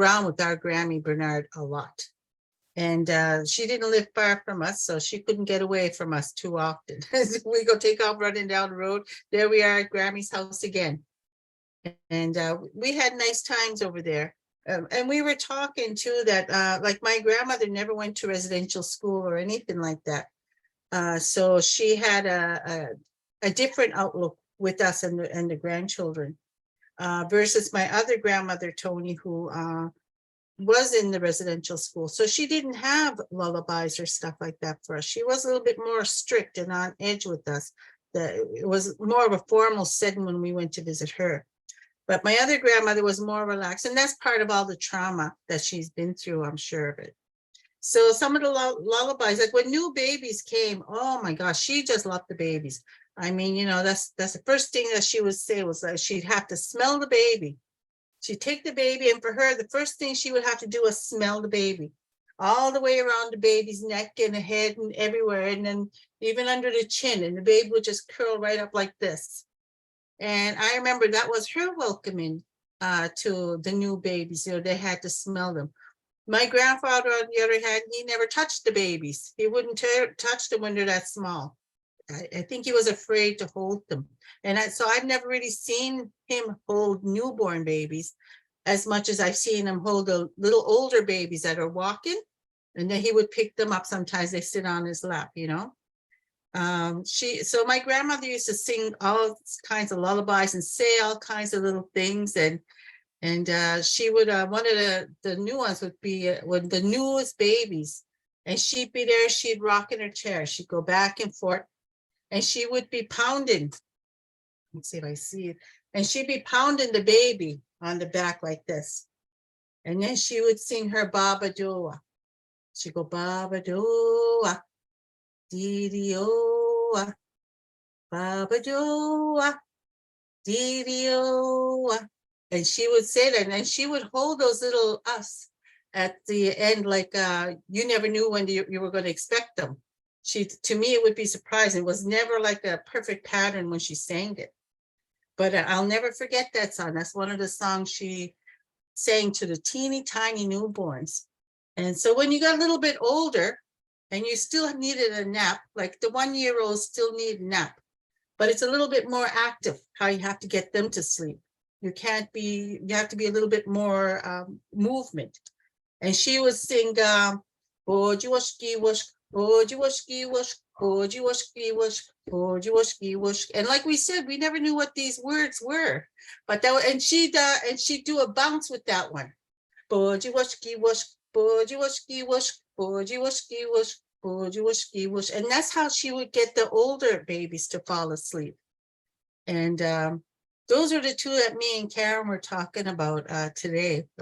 around with our Grammy Bernard a lot. And she didn't live far from us, so she couldn't get away from us too often. We go take off running down the road. There we are at Grammy's house again. And we had nice times over there. And we were talking too that like my grandmother never went to residential school or anything like that. So she had a different outlook with us and the grandchildren versus my other grandmother, Tony, who was in the residential school. So she didn't have lullabies or stuff like that for us. She was a little bit more strict and on edge with us. It was more of a formal setting when we went to visit her. But my other grandmother was more relaxed, and that's part of all the trauma that she's been through, I'm sure of it. So some of the lullabies, like when new babies came, oh my gosh, she just loved the babies. I mean, you know, that's the first thing that she would say was that she'd have to smell the baby. She'd take the baby, and for her, the first thing she would have to do was smell the baby, all the way around the baby's neck and the head and everywhere, and then even under the chin, and the baby would just curl right up like this. And I remember that was her welcoming to the new babies. You know, they had to smell them. My grandfather, on the other hand, he never touched the babies. He wouldn't touch them when they're that small. I think he was afraid to hold them. And so I've never really seen him hold newborn babies as much as I've seen him hold the little older babies that are walking. And then he would pick them up. Sometimes they sit on his lap, you know. So my grandmother used to sing all kinds of lullabies and say all kinds of little things, and she would one of the new ones would be when the newest babies, and she'd be there, she'd rock in her chair, she'd go back and forth, and she would be pounding. Let's see if I see it. And she'd be pounding the baby on the back like this, and then she would sing her Baba Dua. She'd go Baba Dua. Dee-dee-oh, Baba-doo, dee-dee-oh. And she would say that, and then she would hold those little us at the end, like you never knew when you were going to expect them. To me, it would be surprising. It was never like a perfect pattern when she sang it. But I'll never forget that song. That's one of the songs she sang to the teeny tiny newborns. And so when you got a little bit older, and you still needed a nap, like the 1-year-olds still need a nap, but it's a little bit more active, how you have to get them to sleep. You have to be a little bit more movement. And she would sing, Boji washki wash, Boji washki wash, Boji washki wash, Boji washki wash. And like we said, we never knew what these words were, but that, and she'd do a bounce with that one. Boji washki wash, Boji washki wash, Boji washki wash, Boji washki wash. And that's how she would get the older babies to fall asleep. And those are the two that me and Karen were talking about today.